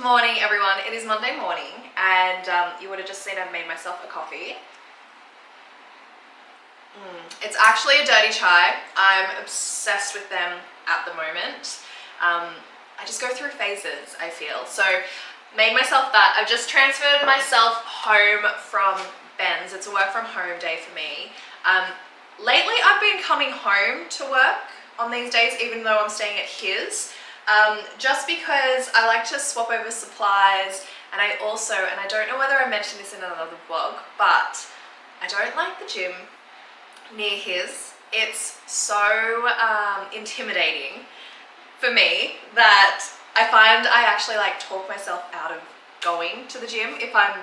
morning, everyone. It is Monday morning, and you would have just seen I've made myself a coffee. It's actually a dirty chai. I'm obsessed with them at the moment. I just go through phases, I feel. So, made myself that. I've just transferred myself home from Ben's. It's a work from home day for me. Lately, I've been coming home to work on these days, even though I'm staying at his. Just because I like to swap over supplies, and I don't know whether I mentioned this in another vlog, but I don't like the gym near his. It's so intimidating for me that I find I actually like talk myself out of going to the gym if I'm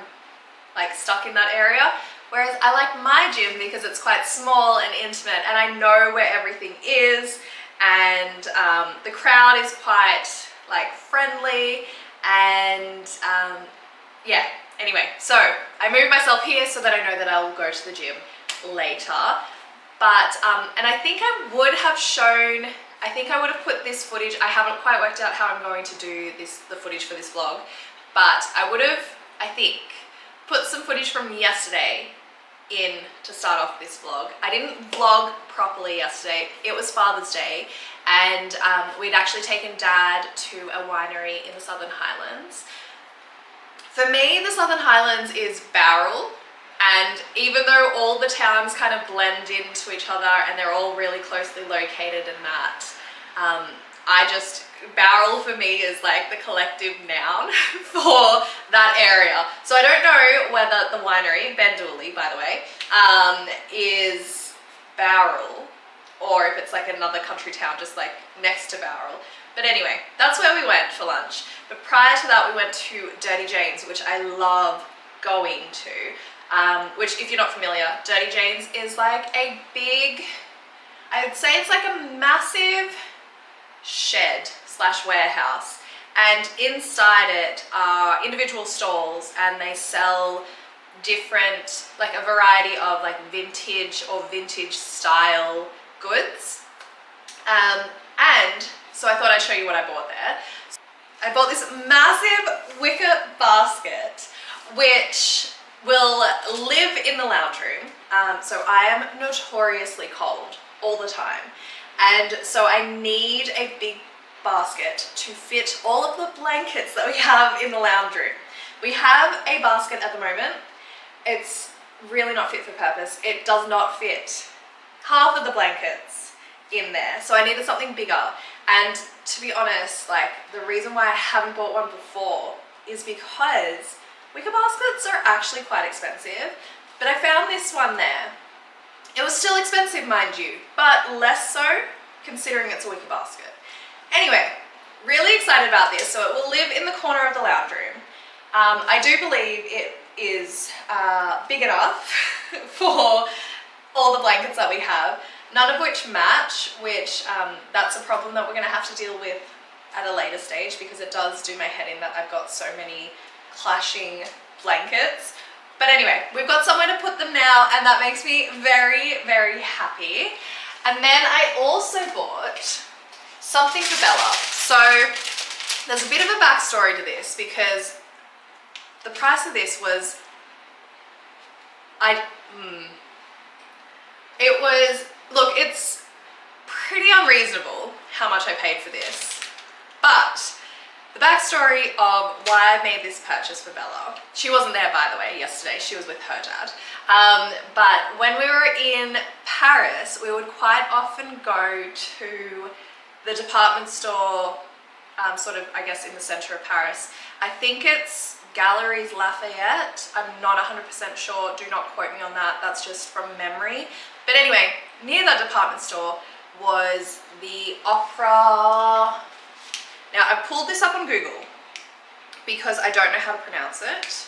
like stuck in that area. Whereas I like my gym because it's quite small and intimate, and I know where everything is. And the crowd is quite like friendly, and yeah, anyway, so I moved myself here so that I know that I'll go to the gym later. But and I think I would have put this footage. I haven't quite worked out how I'm going to do the footage for this vlog, but I would have, I think, put some footage from yesterday in to start off this vlog. I didn't vlog properly yesterday. It was Father's Day, and we'd actually taken Dad to a winery in the Southern Highlands. For me, the Southern Highlands is Bowral, and even though all the towns kind of blend into each other and they're all really closely located in that, Bowral for me is like the collective noun for that area. So I don't know whether the winery, Bendooley by the way, is Bowral, or if it's like another country town just like next to Bowral. But anyway, that's where we went for lunch. But prior to that, we went to Dirty Jane's, which I love going to. Which, if you're not familiar, Dirty Jane's is like a big, I would say it's like a massive shed / warehouse, and inside it are individual stalls, and they sell different, like a variety of like vintage or vintage style goods. And so I thought I'd show you what I bought there. I bought this massive wicker basket, which will live in the lounge room. So I am notoriously cold all the time. And so I need a big basket to fit all of the blankets that we have in the lounge room. We have a basket at the moment. It's really not fit for purpose. It does not fit half of the blankets in there. So I needed something bigger. And to be honest, like the reason why I haven't bought one before is because wicker baskets are actually quite expensive. But I found this one there. It was still expensive, mind you, but less so considering it's a wicker basket. Anyway, really excited about this. So it will live in the corner of the lounge room. I do believe it is big enough for all the blankets that we have, none of which match, which that's a problem that we're going to have to deal with at a later stage, because it does do my head in that I've got so many clashing blankets. But anyway, we've got somewhere to put them now, and that makes me very, very happy. And then I also bought something for Bella. So there's a bit of a backstory to this, because the price of this was, look, it's pretty unreasonable how much I paid for this. But the backstory of why I made this purchase for Bella. She wasn't there, by the way, yesterday. She was with her dad. But when we were in Paris, we would quite often go to the department store, sort of, I guess, in the center of Paris. I think it's Galeries Lafayette. I'm not 100% sure. Do not quote me on that. That's just from memory. But anyway, near that department store was the Opera. Now, I pulled this up on Google because I don't know how to pronounce it.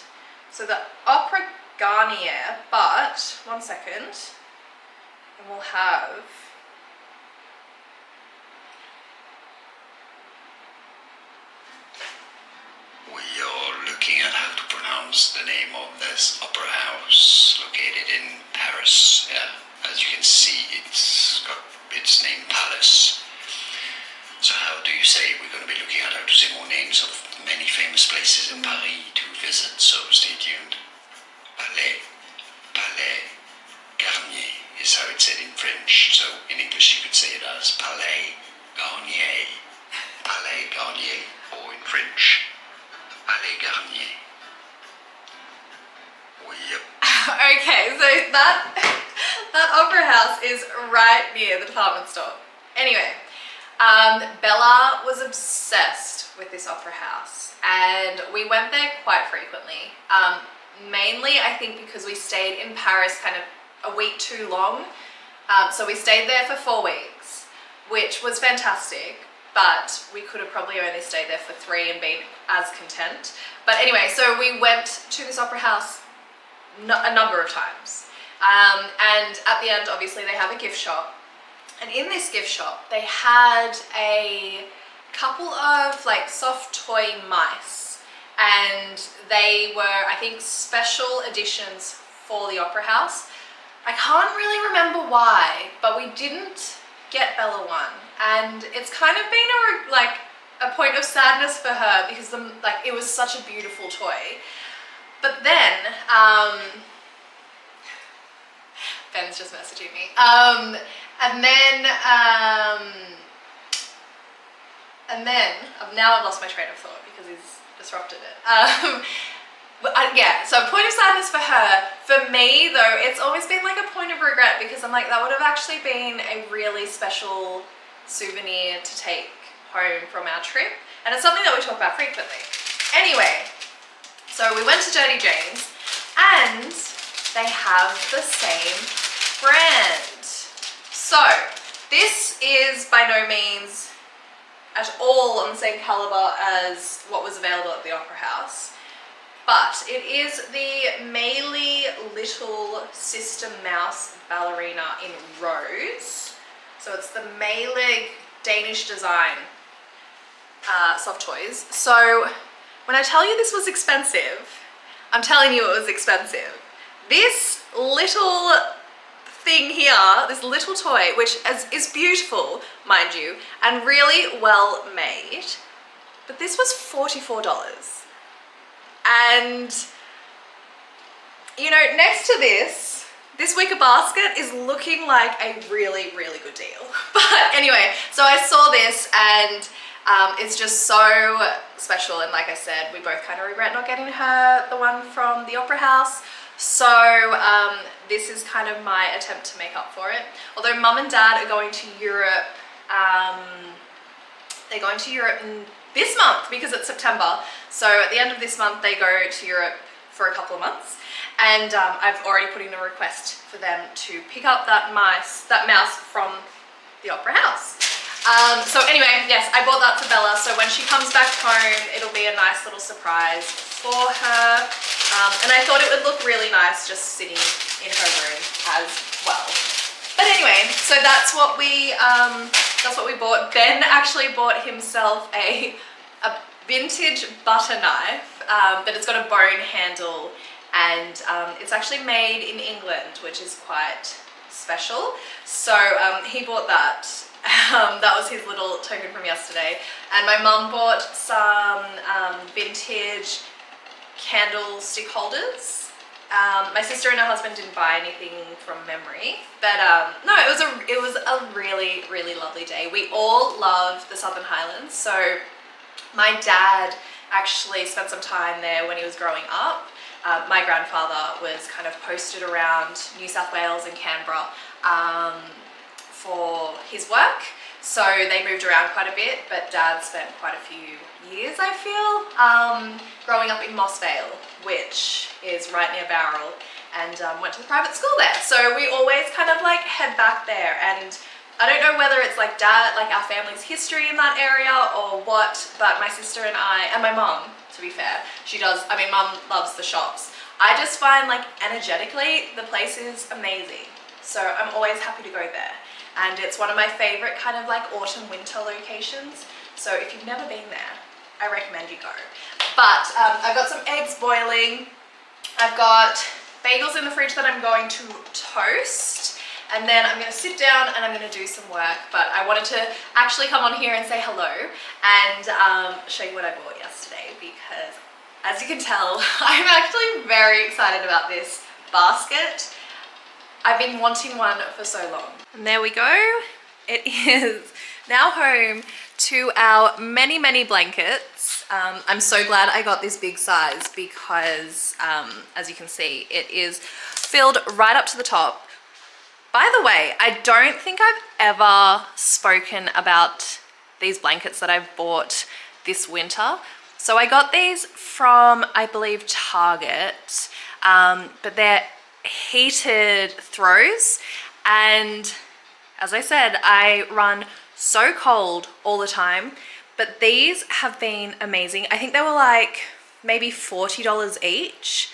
So the Opera Garnier, but one second, and we'll have We are looking at how to pronounce the name of this opera house located in Paris. Yeah, as you can see, it's got its name Palace. So how do you say we're going to be looking at how to say more names of many famous places in Paris to visit, so stay tuned. Palais Garnier is how it's said in French, so in English you could say it as Palais Garnier. Palais Garnier, or in French, Palais Garnier. Yep. Okay, so that opera house is right near the department store. Anyway, Bella was obsessed with this opera house, and we went there quite frequently. Mainly, I think, because we stayed in Paris kind of a week too long. So we stayed there for 4 weeks, which was fantastic, but we could have probably only stayed there for 3 and been as content. But anyway, so we went to this opera house a number of times. And at the end, obviously, they have a gift shop. And in this gift shop, they had a couple of like soft toy mice. And they were, I think, special editions for the opera house. I can't really remember why, but we didn't get Bella one. And it's kind of been a point of sadness for her because it was such a beautiful toy. But then, Ben's just messaging me. And then now I've lost my train of thought because he's disrupted it. Yeah, so point of sadness for her. For me, though, it's always been like a point of regret because I'm like, that would have actually been a really special souvenir to take home from our trip. And it's something that we talk about frequently. Anyway, so we went to Dirty Jane's and they have the same brand. So this is by no means at all on the same caliber as what was available at the Opera House, but it is the Meili Little Sister Mouse Ballerina in rose. So it's the Meili Danish design soft toys. So when I tell you this was expensive, I'm telling you it was expensive. This little thing here, this little toy, which is beautiful, mind you, and really well made, but this was $44. And, you know, next to this wicker basket is looking like a really, really good deal. But anyway, so I saw this and it's just so special, and like I said, we both kind of regret not getting her the one from the Opera House. So this is kind of my attempt to make up for it. Although Mum and Dad are going to Europe, they're going to Europe this month because it's September. So at the end of this month, they go to Europe for a couple of months. And I've already put in a request for them to pick up that mouse from the Opera House. So anyway, yes, I bought that for Bella. So when she comes back home, it'll be a nice little surprise for her. And I thought it would look really nice just sitting in her room as well. But anyway, so that's what we bought. Ben actually bought himself a vintage butter knife, but it's got a bone handle, and it's actually made in England, which is quite special. So he bought that. That was his little token from yesterday. And my mum bought some vintage candlestick holders. My sister and her husband didn't buy anything from memory, but no, it was a really, really lovely day. We all love the Southern Highlands, so my dad actually spent some time there when he was growing up. My grandfather was kind of posted around New South Wales and Canberra for his work, so they moved around quite a bit, but Dad spent quite a few years, I feel, growing up in Mossvale, which is right near Bowral, and went to the private school there. So we always kind of like head back there, and I don't know whether it's like Dad, like our family's history in that area or what, but my sister and I, and my mum, to be fair, she does, I mean, Mum loves the shops. I just find like energetically, the place is amazing. So I'm always happy to go there. And it's one of my favorite kind of like autumn winter locations. So if you've never been there, I recommend you go. But I've got some eggs boiling. I've got bagels in the fridge that I'm going to toast. and then I'm gonna sit down and I'm gonna do some work. But I wanted to actually come on here and say hello and show you what I bought yesterday, because as you can tell, I'm actually very excited about this basket. I've been wanting one for so long. And there we go. It is now home to our many, many blankets. I'm so glad I got this big size because, as you can see, it is filled right up to the top. By the way, I don't think I've ever spoken about these blankets that I've bought this winter. So I got these from, I believe, Target, but they're heated throws, and as I said, I run so cold all the time, but these have been amazing. I think they were like maybe $40 each,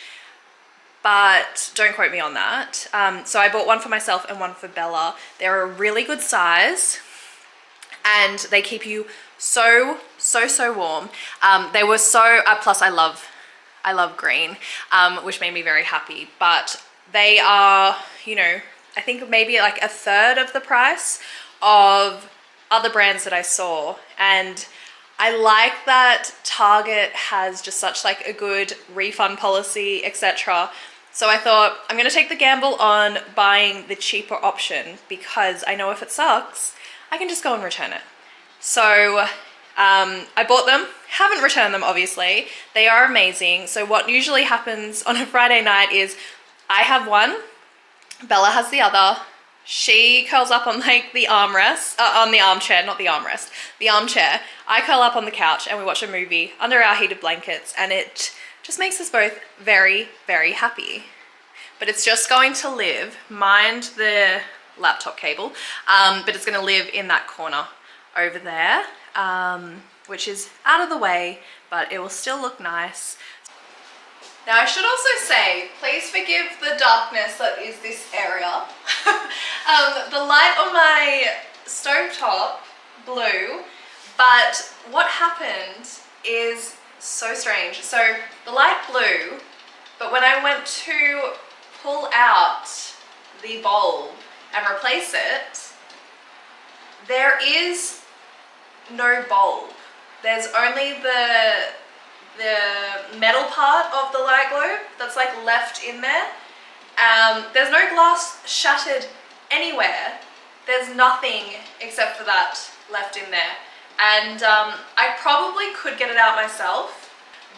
but don't quote me on that. So I bought one for myself and one for Bella. They're a really good size and they keep you so warm. They were so, plus I love green, which made me very happy, but they are, you know, I think maybe like a third of the price of other brands that I saw. And I like that Target has just such like a good refund policy, etc. So I thought I'm going to take the gamble on buying the cheaper option, because I know if it sucks, I can just go and return it. So I bought them, haven't returned them obviously. They are amazing. So what usually happens on a Friday night is I have one, Bella has the other. She curls up on like the armrest, on the armchair, not the armrest, the armchair. I curl up on the couch and we watch a movie under our heated blankets, and it just makes us both very, very happy. But it's just going to live, mind the laptop cable, but it's going to live in that corner over there, which is out of the way, but it will still look nice. Now I should also say, please forgive the darkness that is this area. The light on my stovetop blew, but what happened is so strange. So the light blew, but when I went to pull out the bulb and replace it, there is no bulb. There's only the metal part of the light globe that's like left in there. There's no glass shattered anywhere. There's nothing except for that left in there. And I probably could get it out myself,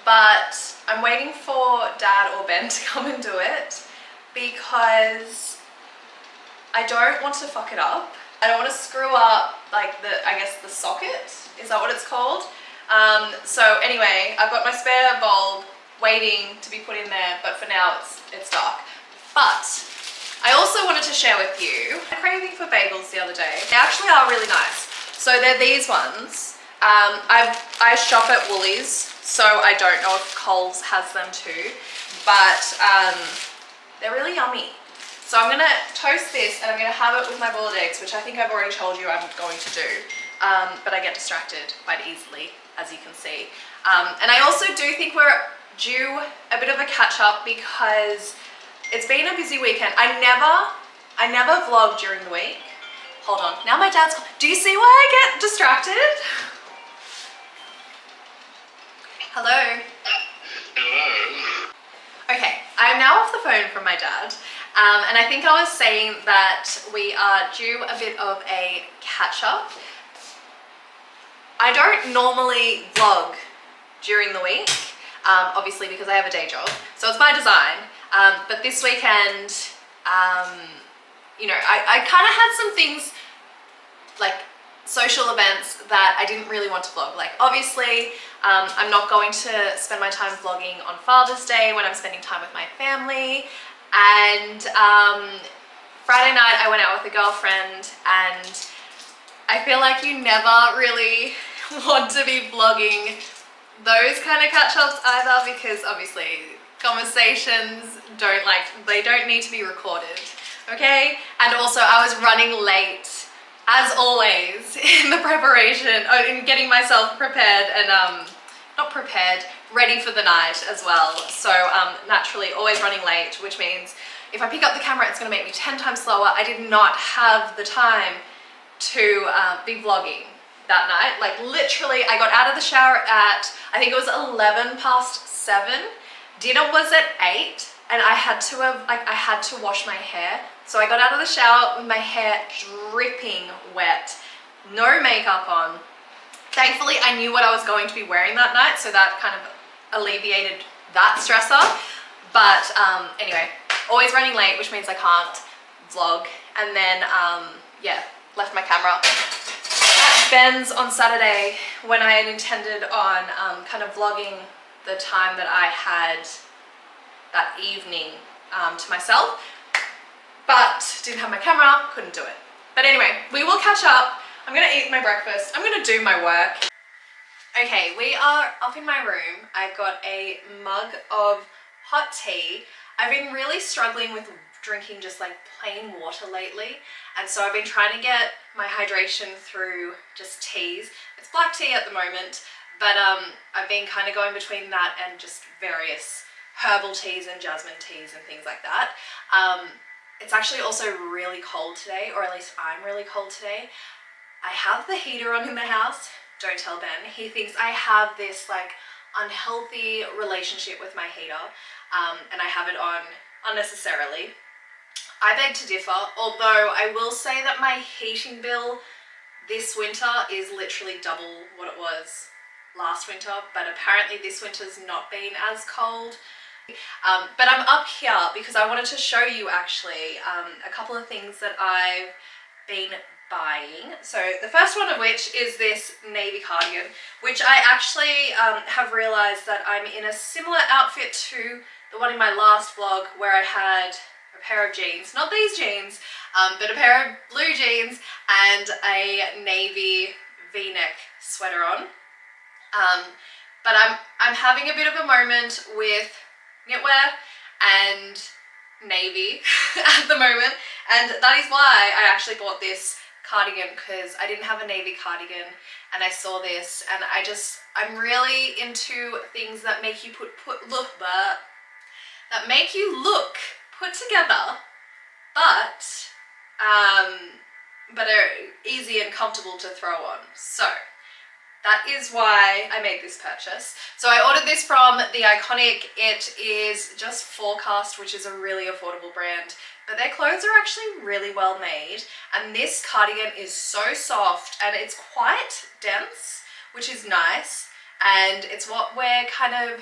but I'm waiting for Dad or Ben to come and do it, because I don't want to fuck it up. I don't want to screw up like I guess the socket, is that what it's called? So anyway, I've got my spare bulb waiting to be put in there, but for now it's dark. But I also wanted to share with you a craving for bagels the other day. They actually are really nice. So they're these ones. I shop at Woolies, so I don't know if Coles has them too, but they're really yummy. So I'm gonna toast this and I'm gonna have it with my boiled eggs, which I think I've already told you I'm going to do, but I get distracted quite easily, as you can see. And I also do think we're due a bit of a catch up, because it's been a busy weekend. I never vlog during the week. Hold on, now my dad's, do you see why I get distracted? Hello? Hello. Okay, I'm now off the phone from my dad, and I think I was saying that we are due a bit of a catch up. I don't normally vlog during the week, obviously because I have a day job, so it's by design, but this weekend, you know, I kind of had some things, like social events, that I didn't really want to vlog. Like obviously, I'm not going to spend my time vlogging on Father's Day when I'm spending time with my family, and Friday night I went out with a girlfriend, and I feel like you never really want to be vlogging those kind of catch-ups either, because obviously conversations they don't need to be recorded, okay? And also I was running late, as always, in the preparation, in getting myself prepared and not prepared, ready for the night as well. So naturally always running late, which means if I pick up the camera, it's gonna make me 10 times slower. I did not have the time to be vlogging that night. Like literally, I got out of the shower at, I think it was 7:11. Dinner was at 8, and I had to wash my hair. So I got out of the shower with my hair dripping wet, no makeup on. Thankfully, I knew what I was going to be wearing that night, so that kind of alleviated that stressor. But anyway, always running late, which means I can't vlog. And then, yeah, left my camera at Ben's on Saturday when I had intended on kind of vlogging the time that I had that evening to myself. But didn't have my camera, couldn't do it. But anyway, we will catch up. I'm gonna eat my breakfast. I'm gonna do my work. Okay, we are up in my room. I've got a mug of hot tea. I've been really struggling with drinking just like plain water lately. And so I've been trying to get my hydration through just teas. It's black tea at the moment, but I've been kind of going between that and just various herbal teas and jasmine teas and things like that. It's actually also really cold today, or at least I'm really cold today. I have the heater on in the house. Don't tell Ben. He thinks I have this like unhealthy relationship with my heater, and I have it on unnecessarily. I beg to differ, although I will say that my heating bill this winter is literally double what it was last winter, but apparently this winter's not been as cold. But I'm up here because I wanted to show you actually a couple of things that I've been buying. So the first one of which is this navy cardigan, which I actually have realized that I'm in a similar outfit to the one in my last vlog where I had a pair of jeans, not these jeans, but a pair of blue jeans and a navy v-neck sweater on. But I'm having a bit of a moment with knitwear and navie at the moment, and that is why I actually bought this cardigan, because I didn't have a navy cardigan and I saw this, and I'm really into things that make you make you look put together, but are easy and comfortable to throw on. So that is why I made this purchase. So I ordered this from The Iconic. It is just Forecast, which is a really affordable brand, but their clothes are actually really well made. And this cardigan is so soft and it's quite dense, which is nice. And it's what we're kind of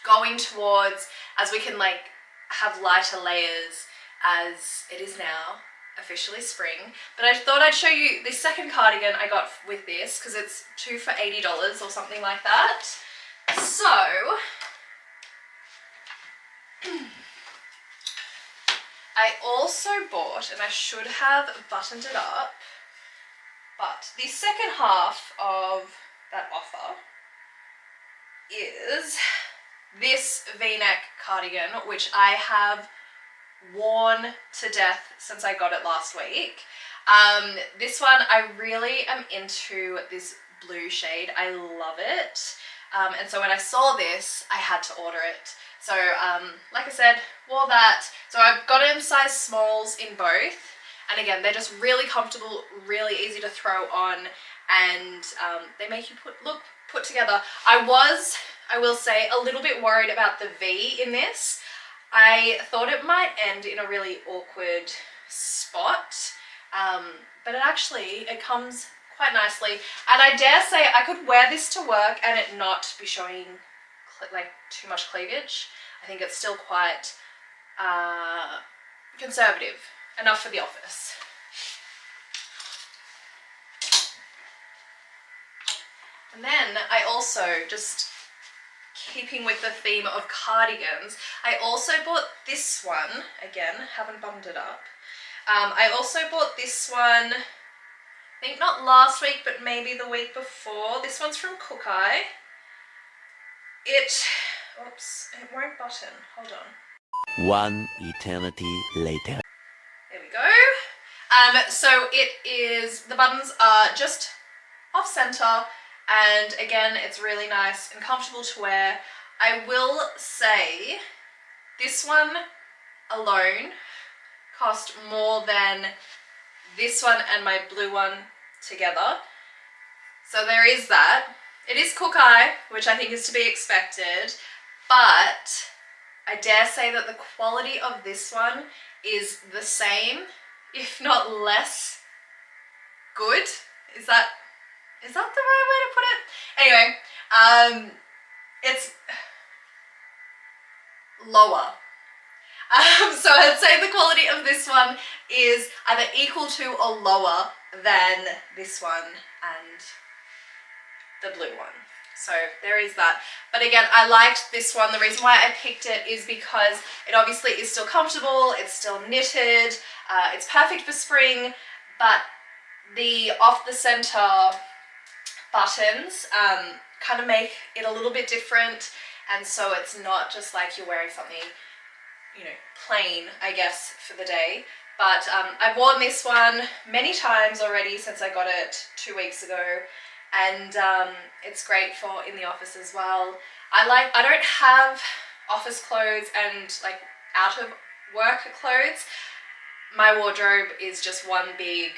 going towards as we can like have lighter layers as it is now officially spring. But I thought I'd show you the second cardigan I got with this, because it's 2 for $80 or something like that. So I also bought, and I should have buttoned it up, but the second half of that offer is this v-neck cardigan, which I have worn to death since I got it last week. This one, I really am into this blue shade. I love it. And so when I saw this, I had to order it. So like I said, wore that. So I've got it in size smalls in both. And again, they're just really comfortable, really easy to throw on, and they make you look put together. I will say, a little bit worried about the V in this. I thought it might end in a really awkward spot, but it comes quite nicely. And I dare say I could wear this to work and it not be showing like too much cleavage. I think it's still quite conservative enough for the office. And then I also, just keeping with the theme of cardigans, I also bought this one. Again, haven't buttoned it up. I also bought this one, I think not last week, but maybe the week before. This one's from Kookeye. It won't button. Hold on. One eternity later. There we go. So it is, the buttons are just off center, and again, it's really nice and comfortable to wear. I will say, this one alone cost more than this one and my blue one together. So there is that. It is Kokai, which I think is to be expected, but I dare say that the quality of this one is the same, if not less good. Is that the right way to put it? Anyway, it's lower. So I'd say the quality of this one is either equal to or lower than this one and the blue one. So there is that. But again, I liked this one. The reason why I picked it is because it obviously is still comfortable, it's still knitted, it's perfect for spring, but the off the center buttons kind of make it a little bit different, and so it's not just like you're wearing something, you know, plain, I guess, for the day. But I've worn this one many times already since I got it 2 weeks ago, and it's great for in the office as well. I don't have office clothes and like out of work clothes. My wardrobe is just one big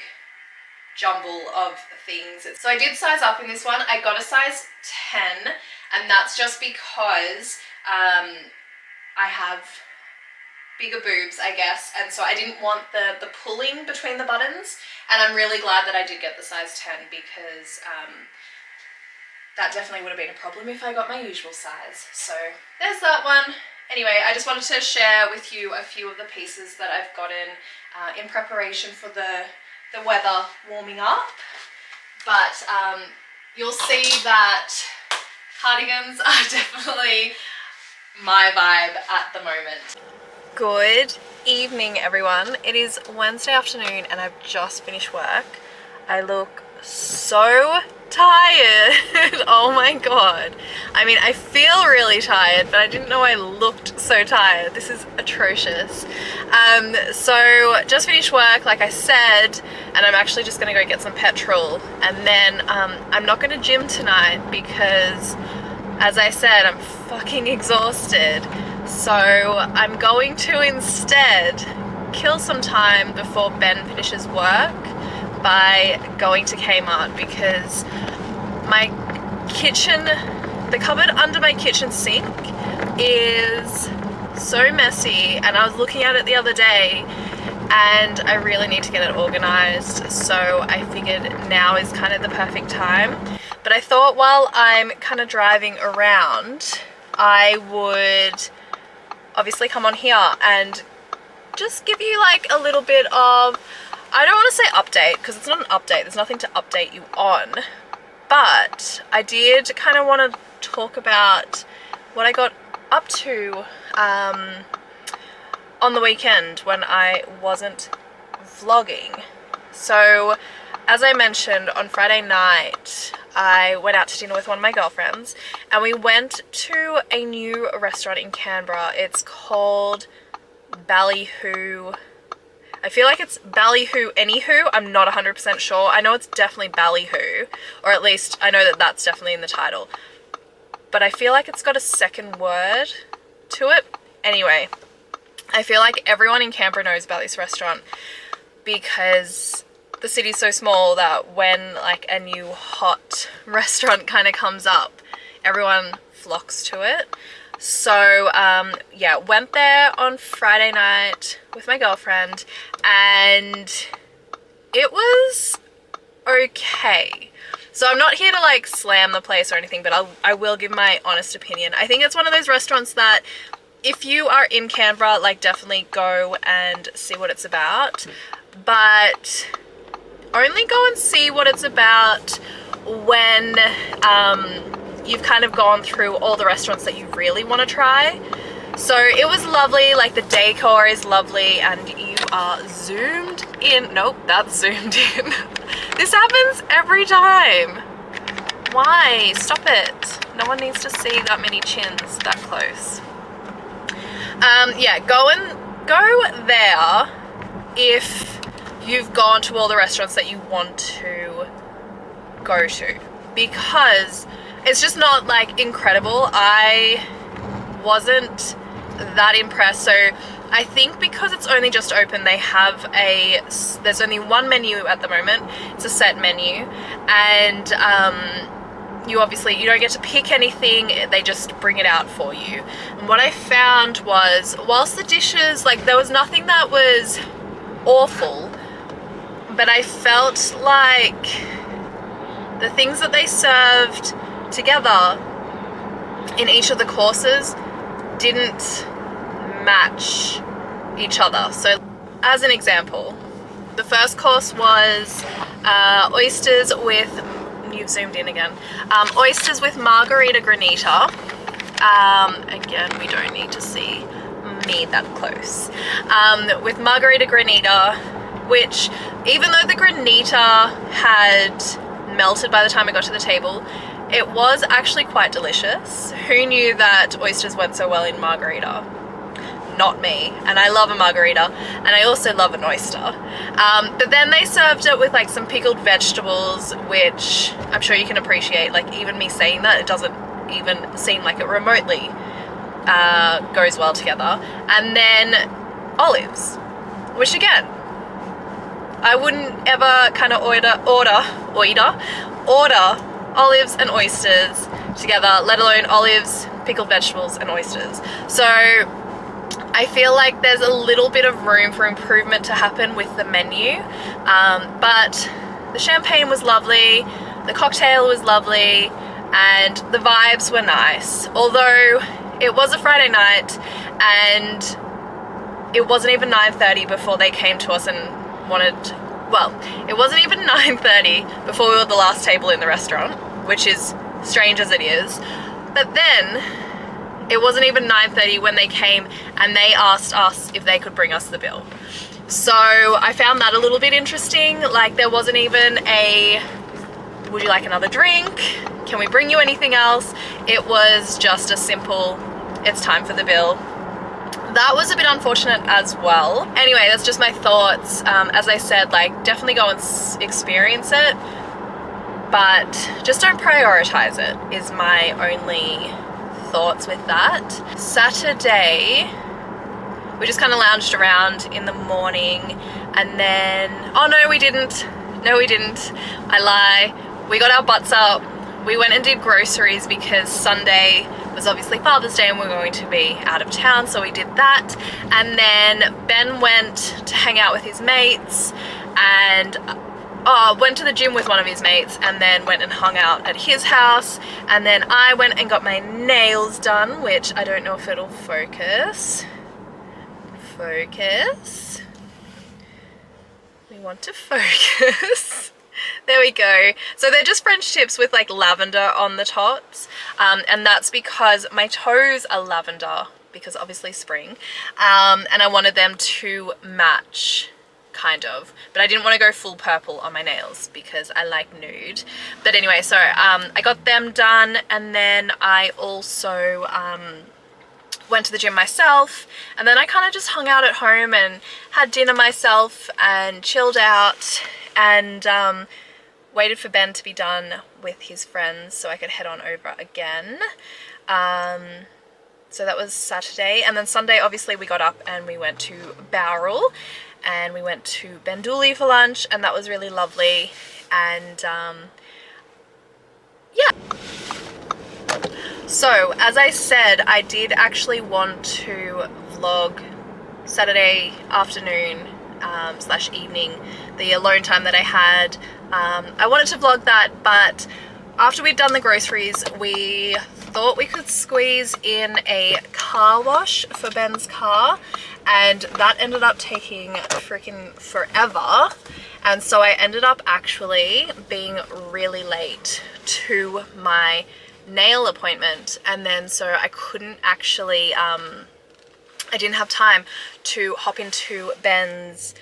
jumble of things. So I did size up in this one. I got a size 10, and that's just because I have bigger boobs, I guess, and so I didn't want the pulling between the buttons, and I'm really glad that I did get the size 10 because that definitely would have been a problem if I got my usual size. So there's that one. Anyway, I just wanted to share with you a few of the pieces that I've gotten in preparation for the weather warming up. But you'll see that cardigans are definitely my vibe at the moment. Good evening, everyone. It is Wednesday afternoon and I've just finished work. I look so tired. Oh my god. I mean, I feel really tired, but I didn't know I looked so tired. This is atrocious. So just finished work, like I said, and I'm actually just gonna go get some petrol, and then I'm not gonna gym tonight because, as I said, I'm fucking exhausted. So I'm going to instead kill some time before Ben finishes work by going to Kmart, because my kitchen, the cupboard under my kitchen sink is so messy, and I was looking at it the other day and I really need to get it organized, so I figured now is kind of the perfect time. But I thought while I'm kind of driving around, I would obviously come on here and just give you like a little bit of, I don't want to say update because it's not an update, there's nothing to update you on, but I did kind of want to talk about what I got up to on the weekend when I wasn't vlogging. So as I mentioned, on Friday night I went out to dinner with one of my girlfriends, and we went to a new restaurant in Canberra. It's called Ballyhoo. I feel like it's Ballyhoo Anywho. I'm not 100% sure. I know it's definitely Ballyhoo, or at least I know that that's definitely in the title. But I feel like it's got a second word to it. Anyway, I feel like everyone in Canberra knows about this restaurant because the city's so small that when like a new hot restaurant kind of comes up, everyone flocks to it. So yeah, went there on Friday night with my girlfriend, and it was okay. So I'm not here to like slam the place or anything, but I will give my honest opinion. I think it's one of those restaurants that if you are in Canberra, like definitely go and see what it's about, but only go and see what it's about when you've kind of gone through all the restaurants that you really want to try. So it was lovely, like the decor is lovely, and you are zoomed in. Nope, that's zoomed in. This happens every time. Why? Stop it. No one needs to see that many chins that close. Yeah, go there if you've gone to all the restaurants that you want to go to, because it's just not like incredible. I wasn't that impressed. So I think because it's only just open, they have there's only one menu at the moment. It's a set menu, and you don't get to pick anything, they just bring it out for you. And what I found was, whilst the dishes, like, there was nothing that was awful, but I felt like the things that they served together in each of the courses didn't match each other. So as an example, the first course was oysters with, you've zoomed in again, oysters with margarita granita. Again, we don't need to see me that close. With margarita granita, which, even though the granita had melted by the time I got to the table, it was actually quite delicious. Who knew that oysters went so well in margarita? Not me. And I love a margarita, and I also love an oyster. But then they served it with like some pickled vegetables, which I'm sure you can appreciate. Like, even me saying that, it doesn't even seem like it remotely goes well together. And then olives, which again, I wouldn't ever kind of order olives and oysters together, let alone olives, pickled vegetables, and oysters. So I feel like there's a little bit of room for improvement to happen with the menu, but the champagne was lovely, the cocktail was lovely, and the vibes were nice. Although it was a Friday night, and it wasn't even 9:30 before they came to us and it wasn't even 9:30 before we were the last table in the restaurant, which is strange as it is. But then it wasn't even 9:30 when they came and they asked us if they could bring us the bill. So I found that a little bit interesting. Like, there wasn't even a, would you like another drink? Can we bring you anything else? It was just a simple, it's time for the bill. That was a bit unfortunate as well. Anyway, that's just my thoughts. As I said, like, definitely go and experience it, but just don't prioritize it, is my only thoughts with that. Saturday, we just kind of lounged around in the morning, and then, oh no, we didn't. I lie. We got our butts up. We went and did groceries because Sunday was obviously Father's Day and we're going to be out of town, so we did that. And then Ben went to hang out with his mates and went to the gym with one of his mates, and then went and hung out at his house. And then I went and got my nails done, which I don't know if it'll focus. We want to focus. There we go. So they're just French tips with like lavender on the tops, and that's because my toes are lavender, because obviously spring, and I wanted them to match, kind of, but I didn't want to go full purple on my nails because I like nude. But anyway, so I got them done, and then I also went to the gym myself, and then I kind of just hung out at home and had dinner myself and chilled out, and waited for Ben to be done with his friends so I could head on over again. So that was Saturday, and then Sunday obviously we got up and we went to Bowral, and we went to Bendooley for lunch, and that was really lovely. And yeah. So as I said, I did actually want to vlog Saturday afternoon / evening, the alone time that I had. I wanted to vlog that, but after we'd done the groceries, we thought we could squeeze in a car wash for Ben's car, and that ended up taking freaking forever. And so I ended up actually being really late to my nail appointment, and then so I couldn't actually I didn't have time to hop into Ben's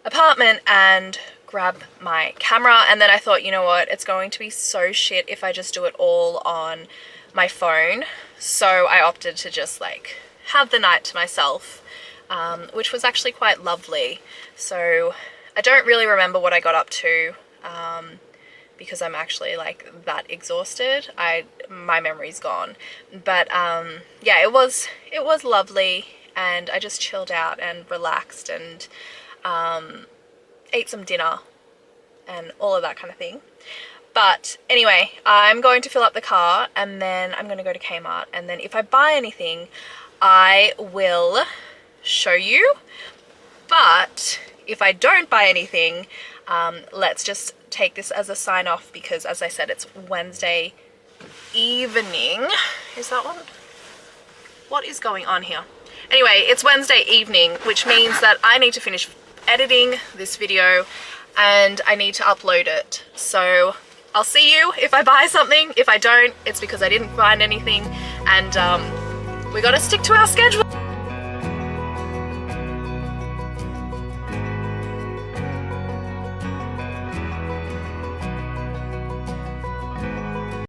apartment and grab my camera. And then I thought, you know what, it's going to be so shit if I just do it all on my phone. So I opted to just like have the night to myself, which was actually quite lovely. So I don't really remember what I got up to, because I'm actually like that exhausted. My memory's gone. But yeah, it was lovely, and I just chilled out and relaxed and ate some dinner and all of that kind of thing. But anyway, I'm going to fill up the car and then I'm going to go to Kmart, and then if I buy anything I will show you. But if I don't buy anything, let's just take this as a sign off, because as I said, it's Wednesday evening. Is that one? What is going on here? Anyway, it's Wednesday evening, which means that I need to finish editing this video and I need to upload it. So I'll see you if I buy something. If I don't, it's because I didn't find anything, and we gotta stick to our schedule.